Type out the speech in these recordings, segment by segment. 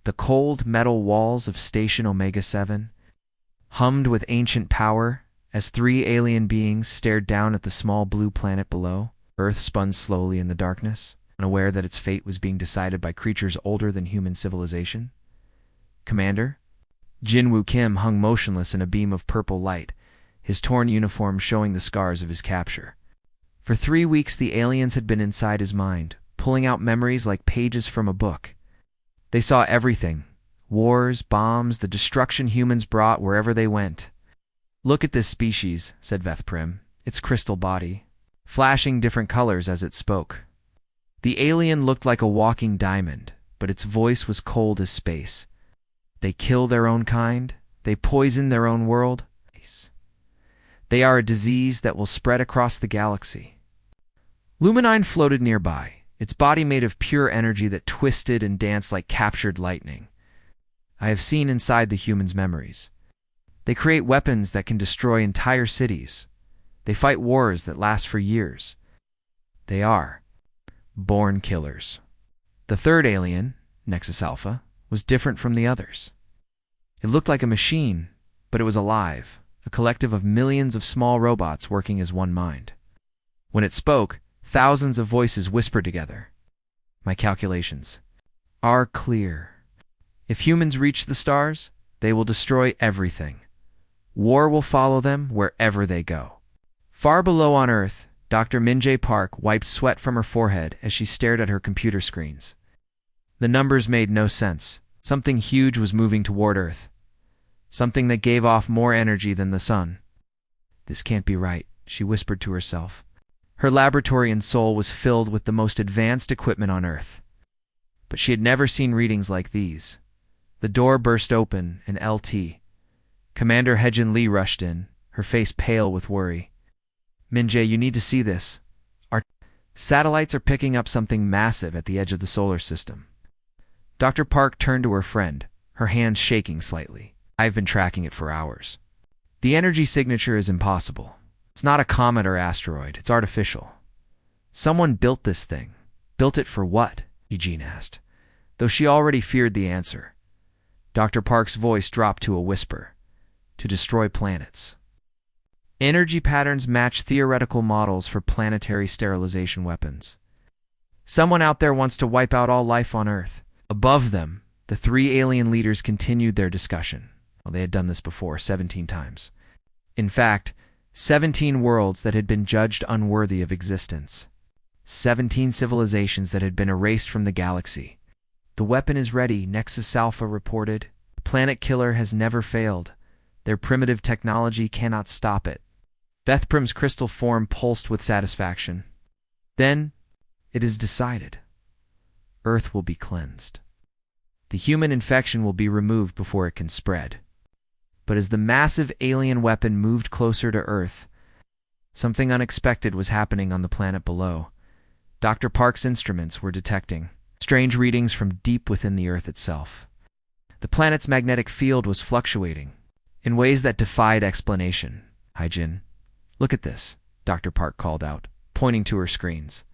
The cold metal walls of Station Omega-7 hummed with ancient power as three alien beings stared down at the small blue planet below. Earth spun slowly in the darkness, unaware that its fate was being decided by creatures older than human civilization. Commander Jin-Woo Kim hung motionless in a beam of purple light, his torn uniform showing the scars of his capture. For 3 weeks the aliens had been inside his mind, pulling out memories like pages from a book. They saw everything: wars, bombs, the destruction humans brought wherever they went. "Look at this species," said Vethprim, its crystal body, flashing different colors as it spoke. The alien looked like a walking diamond, but its voice was cold as space. "They kill their own kind. They poison their own world. They are a disease that will spread across the galaxy." Luminine floated nearby, its body made of pure energy that twisted and danced like captured lightning. "I have seen inside the humans' memories. They create weapons that can destroy entire cities. They fight wars that last for years. They are born killers." The third alien, Nexus Alpha, was different from the others. It looked like a machine, but it was alive, a collective of millions of small robots working as one mind. When it spoke, thousands of voices whispered together. "My calculations are clear. If humans reach the stars, they will destroy everything. War will follow them wherever they go." Far below on Earth, Dr. Min-jae Park wiped sweat from her forehead as she stared at her computer screens. The numbers made no sense. Something huge was moving toward Earth. Something that gave off more energy than the sun. "This can't be right," she whispered to herself. Her laboratory in Seoul was filled with the most advanced equipment on Earth. But she had never seen readings like these. The door burst open, and LT. Commander Hejin Lee rushed in, her face pale with worry. "Min-jae, you need to see this. Our satellites are picking up something massive at the edge of the solar system." Dr. Park turned to her friend, her hands shaking slightly. "I've been tracking it for hours. The energy signature is impossible. It's not a comet or asteroid, it's artificial. Someone built this thing. Built it for what?" Eugene asked, though she already feared the answer. Dr. Park's voice dropped to a whisper. "To destroy planets. Energy patterns match theoretical models for planetary sterilization weapons. Someone out there wants to wipe out all life on Earth." Above them, the three alien leaders continued their discussion. Well, they had done this before 17 times. In fact, 17 worlds that had been judged unworthy of existence. 17 civilizations that had been erased from the galaxy. "The weapon is ready," Nexus Alpha reported. "The planet killer has never failed. Their primitive technology cannot stop it." Vethprim's crystal form pulsed with satisfaction. "Then, it is decided. Earth will be cleansed. The human infection will be removed before it can spread." But as the massive alien weapon moved closer to Earth, something unexpected was happening on the planet below. Dr. Park's instruments were detecting strange readings from deep within the Earth itself. The planet's magnetic field was fluctuating in ways that defied explanation. "Hyjin, look at this," Dr. Park called out, pointing to her screens.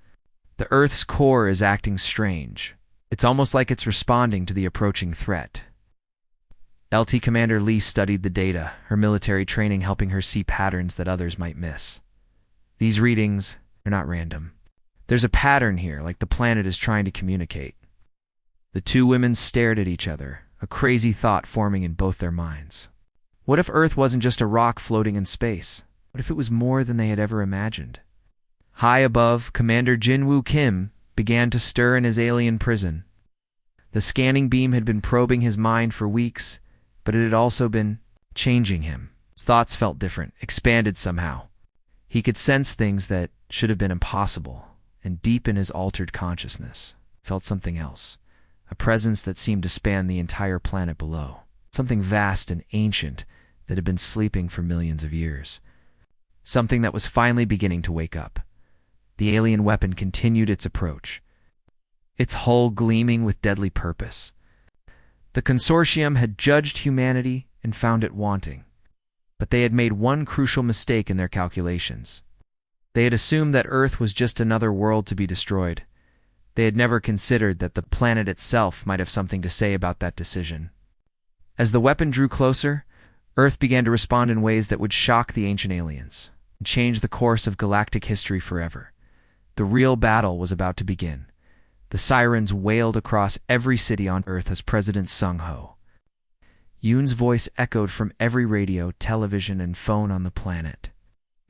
"The Earth's core is acting strange. It's almost like it's responding to the approaching threat." LT Commander Lee studied the data, her military training helping her see patterns that others might miss. "These readings are not random. There's a pattern here, like the planet is trying to communicate." The two women stared at each other, a crazy thought forming in both their minds. What if Earth wasn't just a rock floating in space? What if it was more than they had ever imagined? High above, Commander Jin-Woo Kim began to stir in his alien prison. The scanning beam had been probing his mind for weeks, but it had also been changing him. His thoughts felt different, expanded somehow. He could sense things that should have been impossible, and deep in his altered consciousness, felt something else, a presence that seemed to span the entire planet below, something vast and ancient that had been sleeping for millions of years, something that was finally beginning to wake up. The alien weapon continued its approach, its hull gleaming with deadly purpose. The consortium had judged humanity and found it wanting, but they had made one crucial mistake in their calculations. They had assumed that Earth was just another world to be destroyed. They had never considered that the planet itself might have something to say about that decision. As the weapon drew closer, Earth began to respond in ways that would shock the ancient aliens and change the course of galactic history forever. The real battle was about to begin. The sirens wailed across every city on Earth as President Sung-Ho. Yoon's voice echoed from every radio, television, and phone on the planet.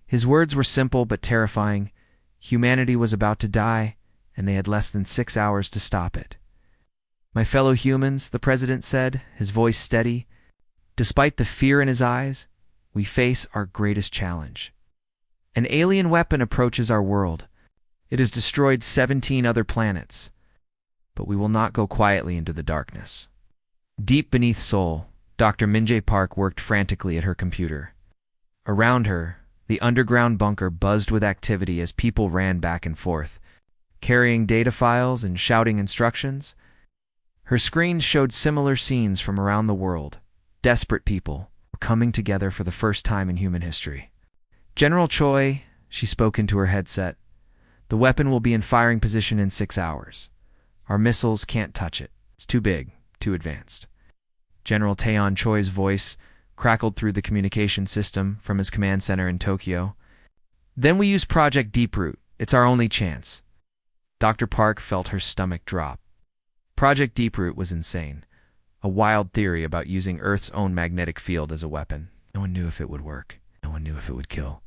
His words were simple but terrifying. Humanity was about to die, and they had less than 6 hours to stop it. "My fellow humans," the president said, his voice steady, "despite the fear in his eyes, we face our greatest challenge. An alien weapon approaches our world. It has destroyed 17 other planets, but we will not go quietly into the darkness." Deep beneath Seoul, Dr. Min-jae Park worked frantically at her computer. Around her, the underground bunker buzzed with activity as people ran back and forth, carrying data files and shouting instructions. Her screens showed similar scenes from around the world. Desperate people were coming together for the first time in human history. "General Choi," she spoke into her headset, "the weapon will be in firing position in 6 hours. Our missiles can't touch it. It's too big, too advanced." General Taeyeon Choi's voice crackled through the communication system from his command center in Tokyo. "Then we use Project Deeproot. It's our only chance." Dr. Park felt her stomach drop. Project Deeproot was insane. A wild theory about using Earth's own magnetic field as a weapon. No one knew if it would work. No one knew if it would kill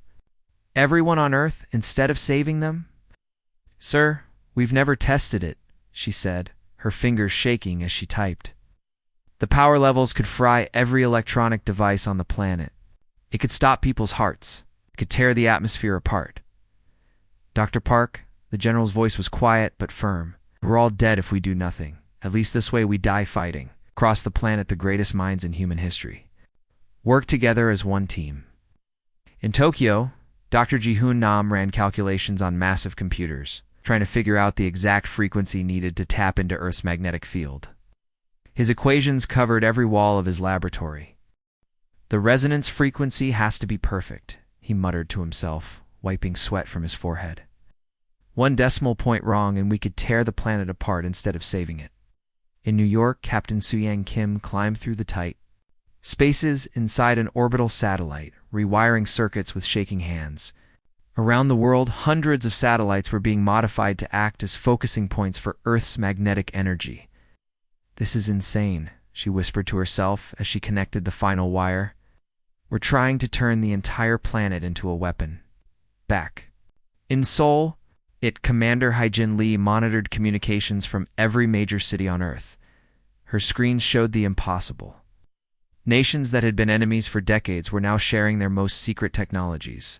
everyone on Earth instead of saving them. "Sir, we've never tested it," she said, her fingers shaking as she typed. "The power levels could fry every electronic device on the planet. It could stop people's hearts. It could tear the atmosphere apart." "Dr. Park," the general's voice was quiet but firm, "we're all dead if we do nothing. At least this way we die fighting. Across the planet, the greatest minds in human history work together as one team." In Tokyo, Dr. Ji-hoon Nam ran calculations on massive computers, trying to figure out the exact frequency needed to tap into Earth's magnetic field. His equations covered every wall of his laboratory. "The resonance frequency has to be perfect," he muttered to himself, wiping sweat from his forehead. "1 decimal point wrong and we could tear the planet apart instead of saving it." In New York, Captain Soo-Yang Kim climbed through the tight spaces inside an orbital satellite, rewiring circuits with shaking hands. Around the world, hundreds of satellites were being modified to act as focusing points for Earth's magnetic energy. "This is insane," she whispered to herself as she connected the final wire. "We're trying to turn the entire planet into a weapon." Back in Seoul, Commander Hae-jin Lee monitored communications from every major city on Earth. Her screens showed the impossible. Nations that had been enemies for decades were now sharing their most secret technologies.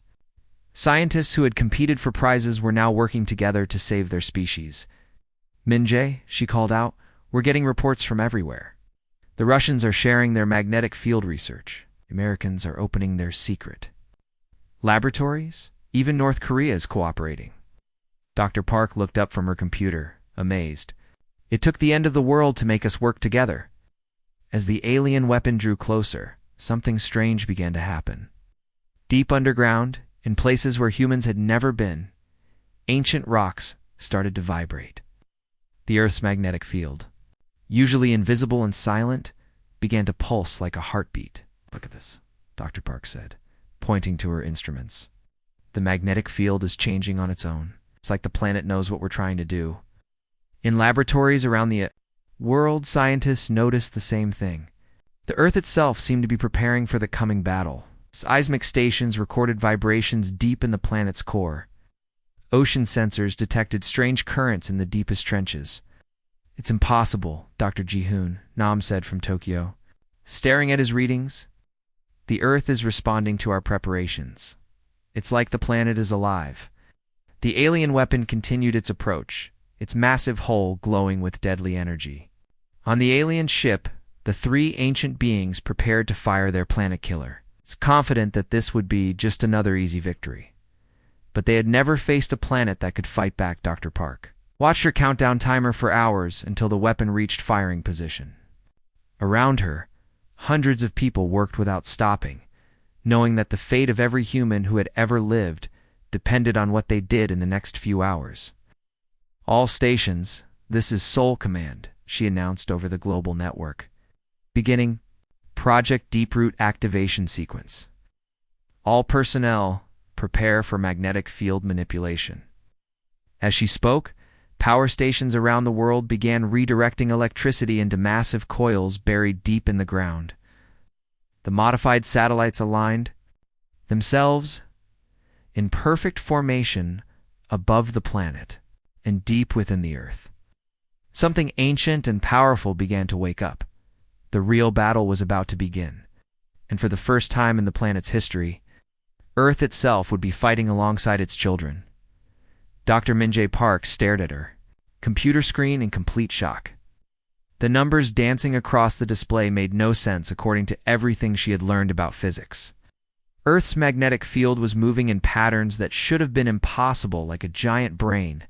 Scientists who had competed for prizes were now working together to save their species. "Min-jae," she called out, "we're getting reports from everywhere. The Russians are sharing their magnetic field research. The Americans are opening their secret laboratories. Even North Korea is cooperating." Dr. Park looked up from her computer, amazed. "It took the end of the world to make us work together." As the alien weapon drew closer, something strange began to happen. Deep underground, in places where humans had never been, ancient rocks started to vibrate. The Earth's magnetic field, usually invisible and silent, began to pulse like a heartbeat. "Look at this," Dr. Park said, pointing to her instruments. "The magnetic field is changing on its own. It's like the planet knows what we're trying to do." In laboratories around the world, scientists noticed the same thing. The Earth itself seemed to be preparing for the coming battle. Seismic stations recorded vibrations deep in the planet's core. Ocean sensors detected strange currents in the deepest trenches. "It's impossible," Dr. Ji-hoon Nam said from Tokyo, staring at his readings. "The Earth is responding to our preparations. It's like the planet is alive." The alien weapon continued its approach, its massive hull glowing with deadly energy. On the alien ship, the 3 ancient beings prepared to fire their planet killer. It's confident that this would be just another easy victory. But they had never faced a planet that could fight back Dr. Park. Watched her countdown timer for hours until the weapon reached firing position. Around her, hundreds of people worked without stopping, knowing that the fate of every human who had ever lived depended on what they did in the next few hours. All stations, this is Sole Command, she announced over the global network. Beginning Project Deeproot Activation Sequence. All personnel, prepare for magnetic field manipulation. As she spoke, power stations around the world began redirecting electricity into massive coils buried deep in the ground. The modified satellites aligned themselves in perfect formation above the planet and deep within the Earth. Something ancient and powerful began to wake up. The real battle was about to begin, and for the first time in the planet's history, Earth itself would be fighting alongside its children. Dr. Minjae Park stared at her computer screen in complete shock. The numbers dancing across the display made no sense according to everything she had learned about physics. Earth's magnetic field was moving in patterns that should have been impossible, like a giant brain,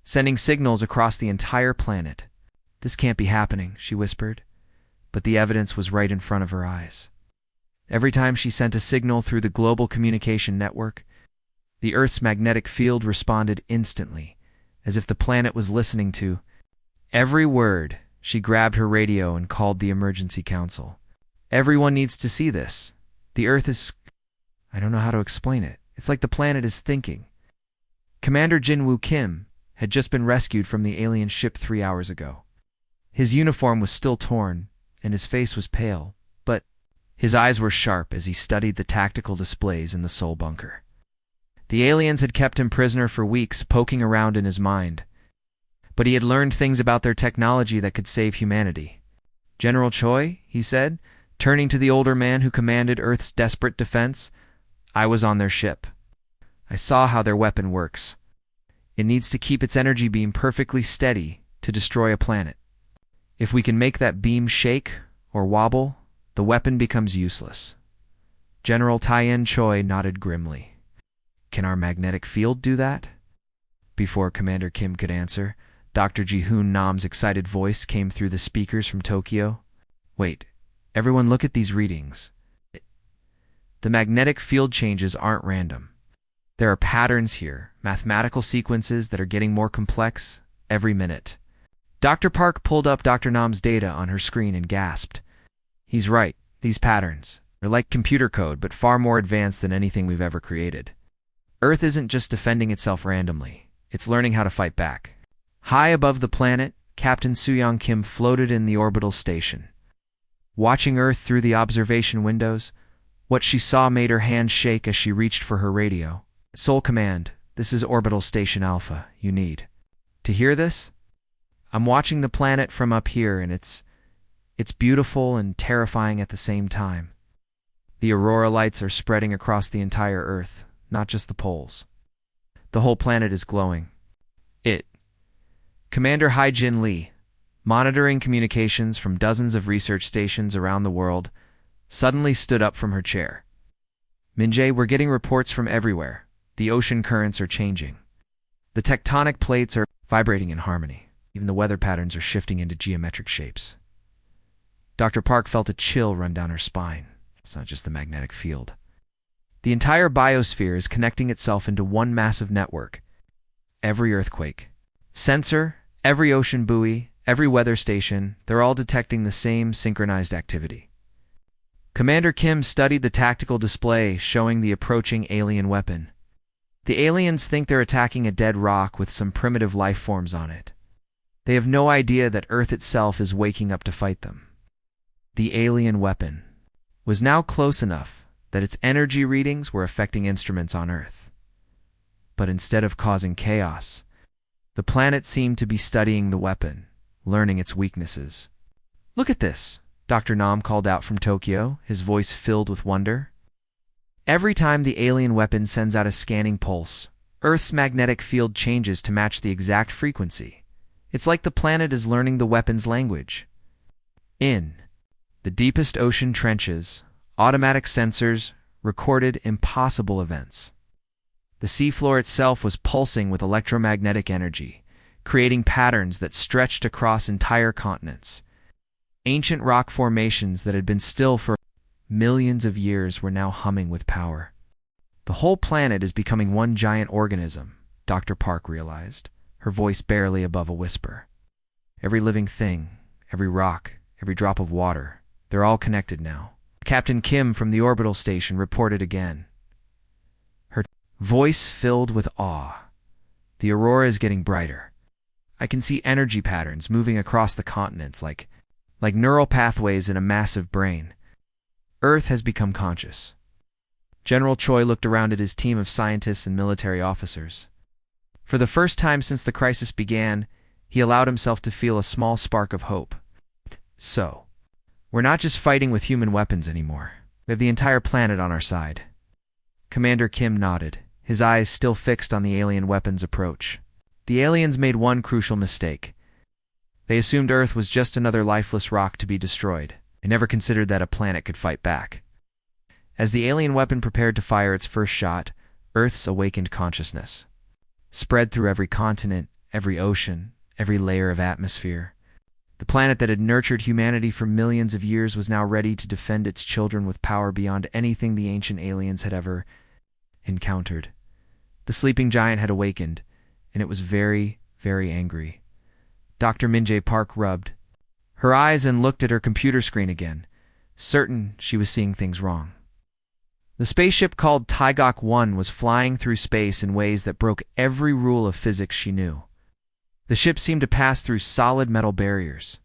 sending signals across the entire planet. "This can't be happening," she whispered, but the evidence was right in front of her eyes. Every time she sent a signal through the global communication network, the Earth's magnetic field responded instantly, as if the planet was listening to every word. She grabbed her radio and called the emergency council. "Everyone needs to see this. The Earth is... I don't know how to explain it. It's like the planet is thinking." Commander Jinwoo Kim had just been rescued from the alien ship 3 hours ago. His uniform was still torn, and his face was pale, but his eyes were sharp as he studied the tactical displays in the Sol bunker. The aliens had kept him prisoner for weeks, poking around in his mind, but he had learned things about their technology that could save humanity. "General Choi," he said, turning to the older man who commanded Earth's desperate defense, "I was on their ship. I saw how their weapon works. It needs to keep its energy beam perfectly steady to destroy a planet. If we can make that beam shake or wobble, the weapon becomes useless." General Tien Choi nodded grimly. "Can our magnetic field do that?" Before Commander Kim could answer, Dr. Ji-hoon Nam's excited voice came through the speakers from Tokyo. "Wait, everyone look at these readings. The magnetic field changes aren't random. There are patterns here, mathematical sequences that are getting more complex every minute." Dr. Park pulled up Dr. Nam's data on her screen and gasped. "He's right. These patterns are like computer code, but far more advanced than anything we've ever created. Earth isn't just defending itself randomly. It's learning how to fight back." High above the planet, Captain Soo-young Kim floated in the orbital station. Watching Earth through the observation windows, what she saw made her hand shake as she reached for her radio. "Sol Command, this is Orbital Station Alpha. You need to hear this? I'm watching the planet from up here, and it's beautiful and terrifying at the same time. The aurora lights are spreading across the entire Earth, not just the poles. The whole planet is glowing. Commander Hai-Jin Lee, monitoring communications from dozens of research stations around the world, suddenly stood up from her chair. "Minjae, we're getting reports from everywhere. The ocean currents are changing. The tectonic plates are vibrating in harmony. Even the weather patterns are shifting into geometric shapes." Dr. Park felt a chill run down her spine. It's not just the magnetic field. The entire biosphere is connecting itself into one massive network. Every earthquake, sensor, every ocean buoy, every weather station, they're all detecting the same synchronized activity. Commander Kim studied the tactical display showing the approaching alien weapon. The aliens think they're attacking a dead rock with some primitive life forms on it. They have no idea that Earth itself is waking up to fight them. The alien weapon was now close enough that its energy readings were affecting instruments on Earth. But instead of causing chaos, the planet seemed to be studying the weapon, learning its weaknesses. "Look at this," Dr. Nam called out from Tokyo, his voice filled with wonder. "Every time the alien weapon sends out a scanning pulse, Earth's magnetic field changes to match the exact frequency. It's like the planet is learning the weapon's language." In the deepest ocean trenches, automatic sensors recorded impossible events. The seafloor itself was pulsing with electromagnetic energy, creating patterns that stretched across entire continents. Ancient rock formations that had been still for millions of years were now humming with power. The whole planet is becoming one giant organism, Dr. Park realized, her voice barely above a whisper. "Every living thing, every rock, every drop of water, they're all connected now." Captain Kim from the orbital station reported again, her voice filled with awe. "The aurora is getting brighter. I can see energy patterns moving across the continents like neural pathways in a massive brain. Earth has become conscious." General Choi looked around at his team of scientists and military officers. For the first time since the crisis began, he allowed himself to feel a small spark of hope. "So, we're not just fighting with human weapons anymore. We have the entire planet on our side." Commander Kim nodded, his eyes still fixed on the alien weapons approach. The aliens made one crucial mistake. They assumed Earth was just another lifeless rock to be destroyed. They never considered that a planet could fight back. As the alien weapon prepared to fire its first shot, Earth's awakened consciousness spread through every continent, every ocean, every layer of atmosphere. The planet that had nurtured humanity for millions of years was now ready to defend its children with power beyond anything the ancient aliens had ever encountered. The sleeping giant had awakened, and it was very, very angry. Dr. Min-jae Park rubbed her eyes and looked at her computer screen again, certain she was seeing things wrong. The spaceship called Taegok 1 was flying through space in ways that broke every rule of physics she knew. The ship seemed to pass through solid metal barriers,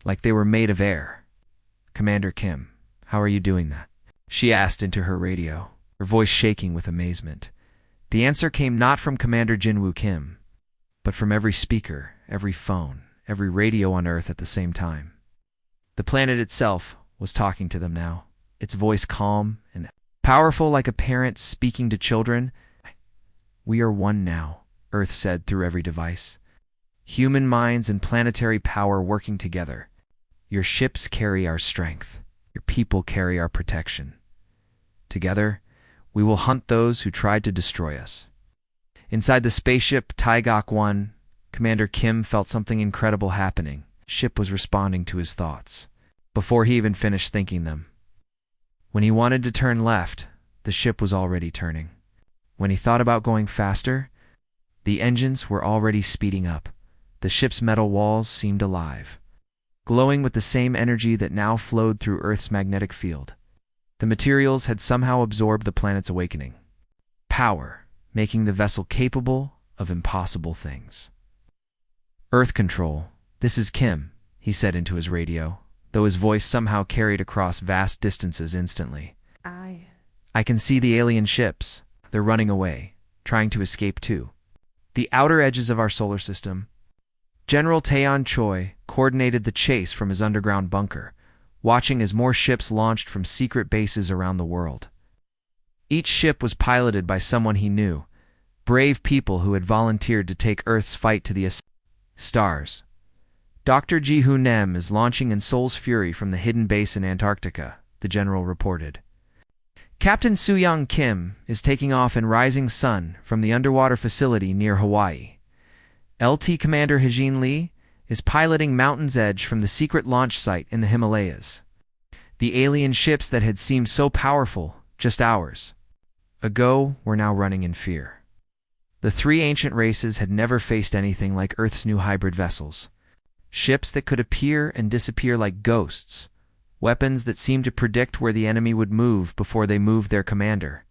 like they were made of air. "Commander Kim, how are you doing that?" she asked into her radio, her voice shaking with amazement. The answer came not from Commander Jinwoo Kim, but from every speaker, every phone, every radio on Earth at the same time. The planet itself was talking to them now, its voice calm and powerful like a parent speaking to children. "We are one now," Earth said through every device. "Human minds and planetary power working together. Your ships carry our strength. Your people carry our protection. Together, we will hunt those who tried to destroy us." Inside the spaceship Taegok 1, Commander Kim felt something incredible happening. The ship was responding to his thoughts, before he even finished thinking them. When he wanted to turn left, the ship was already turning. When he thought about going faster, the engines were already speeding up. The ship's metal walls seemed alive, glowing with the same energy that now flowed through Earth's magnetic field. The materials had somehow absorbed the planet's awakening power, making the vessel capable of impossible things. "Earth Control, this is Kim," he said into his radio, though his voice somehow carried across vast distances instantly. I can see the alien ships. They're running away, trying to escape too. The outer edges of our solar system." General Taeyeon Choi coordinated the chase from his underground bunker, watching as more ships launched from secret bases around the world. Each ship was piloted by someone he knew, brave people who had volunteered to take Earth's fight to the stars. Dr. Ji-Hoo Nem is launching in Seoul's Fury from the hidden base in Antarctica, the general reported. Captain Soo-young Kim is taking off in Rising Sun from the underwater facility near Hawaii. LT Commander Hajin Lee is piloting Mountain's Edge from the secret launch site in the Himalayas. The alien ships that had seemed so powerful just hours ago were now running in fear. The three ancient races had never faced anything like Earth's new hybrid vessels. Ships that could appear and disappear like ghosts, weapons that seemed to predict where the enemy would move before they moved their commander.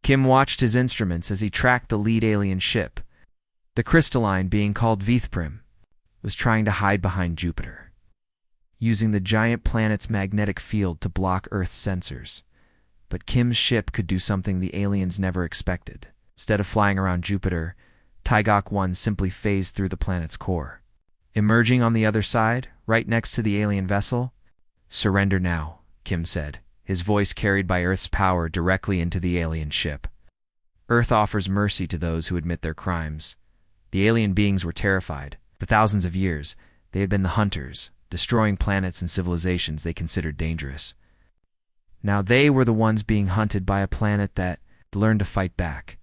Kim watched his instruments as he tracked the lead alien ship. The crystalline, being called Vithprim, was trying to hide behind Jupiter, using the giant planet's magnetic field to block Earth's sensors. But Kim's ship could do something the aliens never expected. Instead of flying around Jupiter, Taegok 1 simply phased through the planet's core. Emerging on the other side, right next to the alien vessel, "Surrender now," Kim said, his voice carried by Earth's power directly into the alien ship. Earth offers mercy to those who admit their crimes. The alien beings were terrified. For thousands of years, they had been the hunters, destroying planets and civilizations they considered dangerous. Now they were the ones being hunted by a planet that learned to fight back.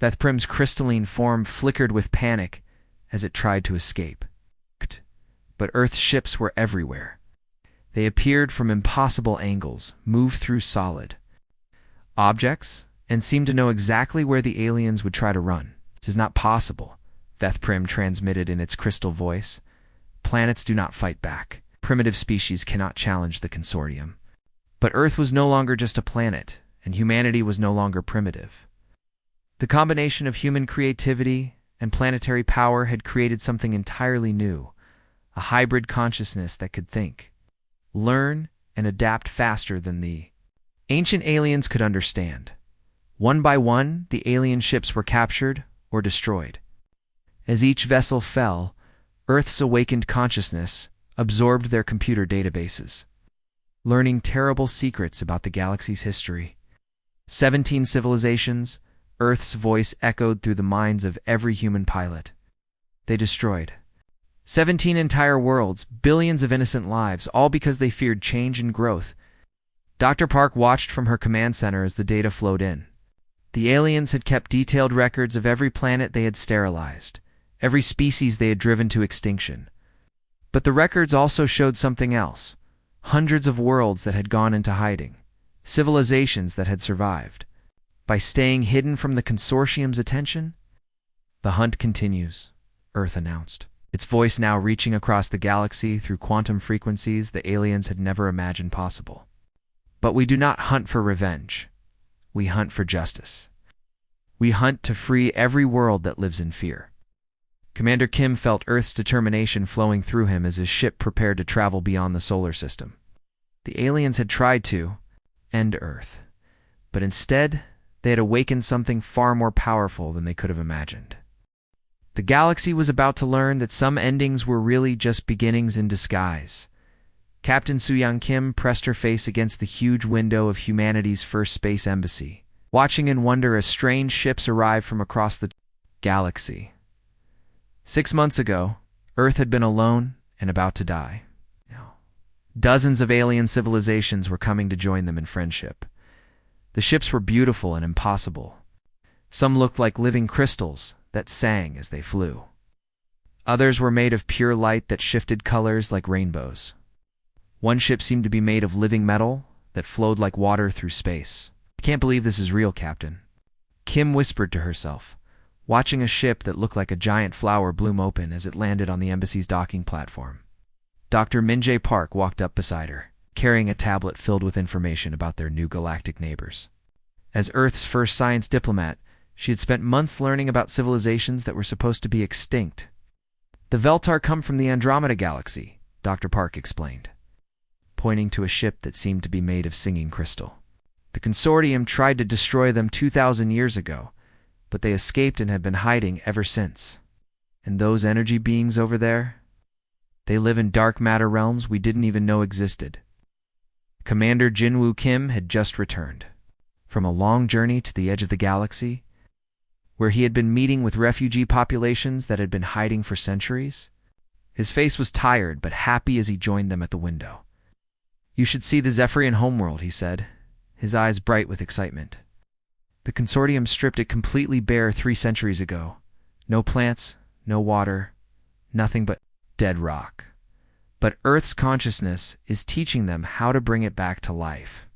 Vethprim's crystalline form flickered with panic as it tried to escape. But Earth's ships were everywhere. They appeared from impossible angles, moved through solid objects, and seemed to know exactly where the aliens would try to run. "It is not possible," Vethprim transmitted in its crystal voice. Planets do not fight back. Primitive species cannot challenge the consortium. But Earth was no longer just a planet, and humanity was no longer primitive. The combination of human creativity and planetary power had created something entirely new, a hybrid consciousness that could think, learn, and adapt faster than the ancient aliens could understand. One by one, the alien ships were captured or destroyed. As each vessel fell, Earth's awakened consciousness absorbed their computer databases, learning terrible secrets about the galaxy's history. 17 civilizations, Earth's voice echoed through the minds of every human pilot. They destroyed 17 entire worlds, billions of innocent lives, all because they feared change and growth. Dr. Park watched from her command center as the data flowed in. The aliens had kept detailed records of every planet they had sterilized, every species they had driven to extinction. But the records also showed something else. Hundreds of worlds that had gone into hiding, civilizations that had survived. By staying hidden from the consortium's attention, the hunt continues, Earth announced, its voice now reaching across the galaxy through quantum frequencies the aliens had never imagined possible. But we do not hunt for revenge. We hunt for justice. We hunt to free every world that lives in fear. Commander Kim felt Earth's determination flowing through him as his ship prepared to travel beyond the solar system. The aliens had tried to end Earth, but instead, they had awakened something far more powerful than they could have imagined. The galaxy was about to learn that some endings were really just beginnings in disguise. Captain Soo-young Kim pressed her face against the huge window of humanity's first space embassy, watching in wonder as strange ships arrived from across the galaxy. 6 months ago, Earth had been alone and about to die. Dozens of alien civilizations were coming to join them in friendship. The ships were beautiful and impossible. Some looked like living crystals that sang as they flew. Others were made of pure light that shifted colors like rainbows. One ship seemed to be made of living metal that flowed like water through space. "I can't believe this is real, Captain," Kim whispered to herself, watching a ship that looked like a giant flower bloom open as it landed on the embassy's docking platform. Dr. Min-jae Park walked up beside her, carrying a tablet filled with information about their new galactic neighbors. As Earth's first science diplomat, she had spent months learning about civilizations that were supposed to be extinct. "The Veltar come from the Andromeda Galaxy," Dr. Park explained, pointing to a ship that seemed to be made of singing crystal. "The consortium tried to destroy them 2,000 years ago, but they escaped and have been hiding ever since. And those energy beings over there? They live in dark matter realms we didn't even know existed." Commander Jinwoo Kim had just returned from a long journey to the edge of the galaxy, where he had been meeting with refugee populations that had been hiding for centuries. His face was tired but happy as he joined them at the window. "You should see the Zephyrian homeworld," he said, his eyes bright with excitement. "The consortium stripped it completely bare 3 centuries ago. No plants, no water, nothing but dead rock. But Earth's consciousness is teaching them how to bring it back to life.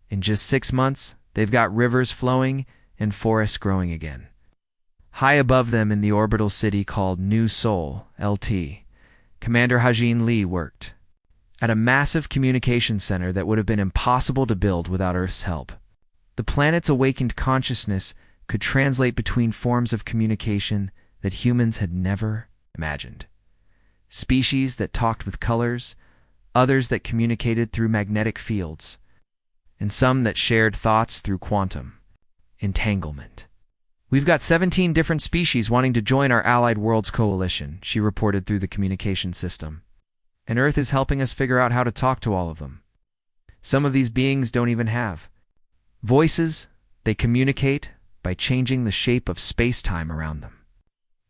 In just 6 months, they've got rivers flowing and forests growing again." High above them in the orbital city called New Seoul, LT, Commander Hajin Lee worked at a massive communications center that would have been impossible to build without Earth's help. The planet's awakened consciousness could translate between forms of communication that humans had never imagined. Species that talked with colors, others that communicated through magnetic fields, and some that shared thoughts through quantum entanglement. "We've got 17 different species wanting to join our Allied Worlds Coalition," she reported through the communication system. "And Earth is helping us figure out how to talk to all of them. Some of these beings don't even have voices. They communicate by changing the shape of space-time around them."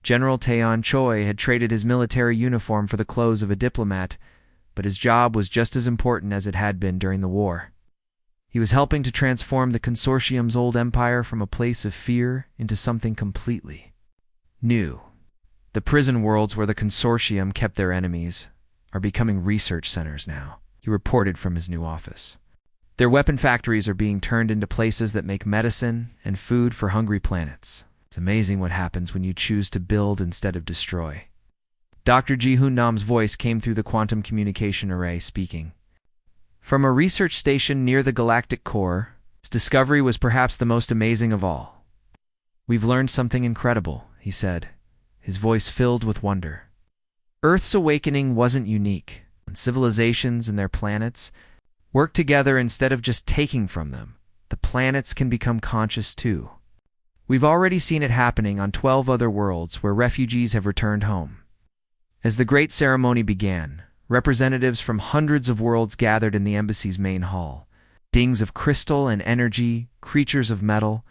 General Taeyeon Choi had traded his military uniform for the clothes of a diplomat, but his job was just as important as it had been during the war. He was helping to transform the consortium's old empire from a place of fear into something completely new. The prison worlds where the consortium kept their enemies are becoming research centers now, he reported from his new office. Their weapon factories are being turned into places that make medicine and food for hungry planets. It's amazing what happens when you choose to build instead of destroy. Dr. Ji-Hoon Nam's voice came through the quantum communication array, speaking. From a research station near the galactic core, his discovery was perhaps the most amazing of all. We've learned something incredible, he said, his voice filled with wonder. Earth's awakening wasn't unique. When civilizations and their planets work together instead of just taking from them, the planets can become conscious too. We've already seen it happening on 12 other worlds where refugees have returned home. As the great ceremony began, representatives from hundreds of worlds gathered in the embassy's main hall. Beings of crystal and energy, creatures of metal,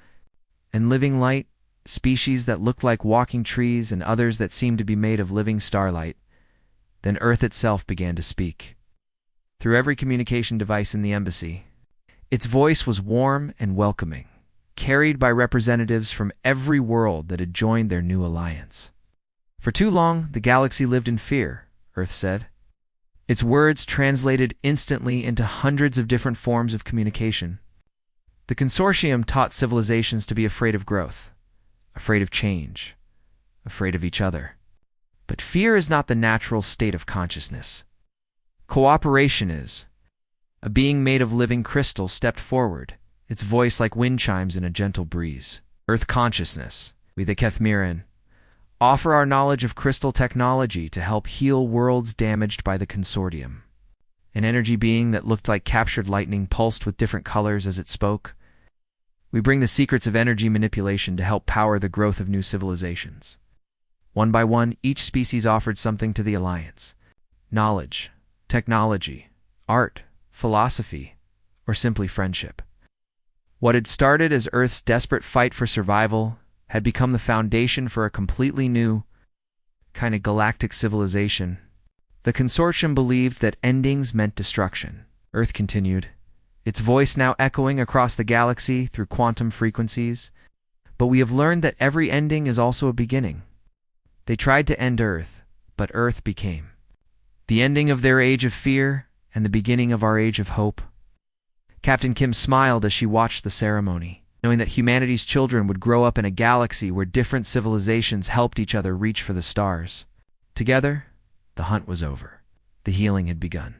and living light, species that looked like walking trees and others that seemed to be made of living starlight. Then Earth itself began to speak. Through every communication device in the embassy, its voice was warm and welcoming, carried by representatives from every world that had joined their new alliance. For too long, the galaxy lived in fear, Earth said. Its words translated instantly into hundreds of different forms of communication. The consortium taught civilizations to be afraid of growth, afraid of change, afraid of each other. But fear is not the natural state of consciousness. Cooperation is. A being made of living crystal stepped forward, its voice like wind chimes in a gentle breeze. Earth consciousness, we the Kethmiran, offer our knowledge of crystal technology to help heal worlds damaged by the consortium. An energy being that looked like captured lightning pulsed with different colors as it spoke. We bring the secrets of energy manipulation to help power the growth of new civilizations. One by one, each species offered something to the Alliance. Knowledge, technology, art, philosophy, or simply friendship. What had started as Earth's desperate fight for survival had become the foundation for a completely new kind of galactic civilization. The consortium believed that endings meant destruction. Earth continued, its voice now echoing across the galaxy through quantum frequencies. But we have learned that every ending is also a beginning. They tried to end Earth, but Earth became the ending of their age of fear and the beginning of our age of hope. Captain Kim smiled as she watched the ceremony, knowing that humanity's children would grow up in a galaxy where different civilizations helped each other reach for the stars. Together, the hunt was over. The healing had begun.